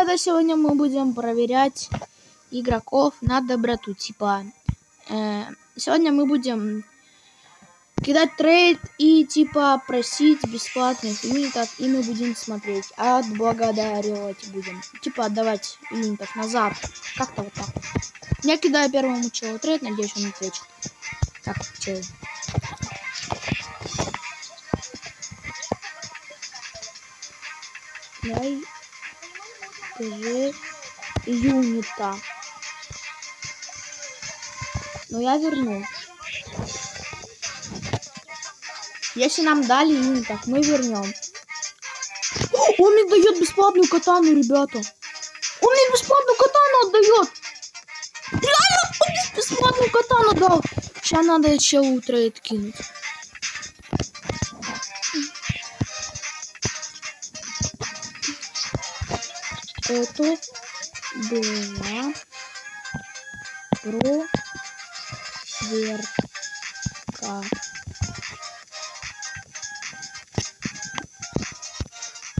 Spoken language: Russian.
ребята, сегодня мы будем проверять игроков на доброту. Сегодня мы будем кидать трейд и просить бесплатных юнитов, и мы будем смотреть, отблагодаривать будем. Отдавать юнитов назад. Как-то вот так. Я кидаю первому челу трейд, надеюсь, он ответит. Так, чел. Дай, скажи, юнита. Но я верну. Если нам дали юнитов, мы вернем. Он мне дает бесплатную катану, ребята. Он мне бесплатную катану отдает. Реально, он мне бесплатную катану дал. Сейчас надо челу трейд кинуть. Это была проверка.